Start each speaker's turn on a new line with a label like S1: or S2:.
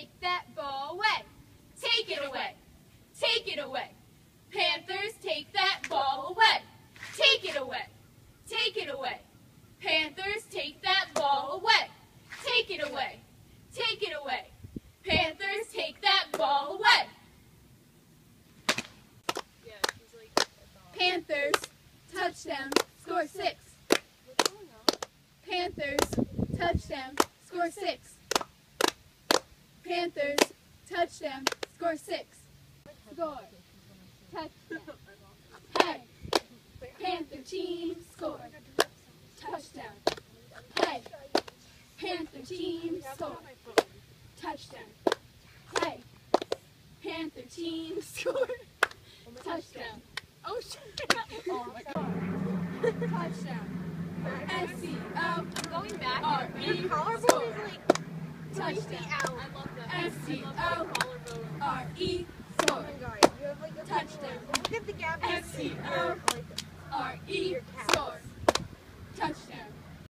S1: take that ball away. Take it away. Take it away. Panthers, take that ball away. Take it away. Take it away. Panthers, take that ball away. Take it away. Take it away. Panthers, take that ball away. Panthers, touchdown, score 6. Panthers, touchdown, score 6. Panthers, touchdown, score 6. Score, touchdown. Hey, Panther team, score, touchdown. Hey, Panther team, score, touchdown. Hey, Panther team, score, touchdown. Oh, shit. Oh, my God. Touchdown. S-C-O. I'm going back. R-E. Collarbone is like touchdown. I love that. S-C-O. R-E. Score. Oh, my God. You have like a touchdown. Look at the gap. S-C-O. R-E. Score. Touchdown.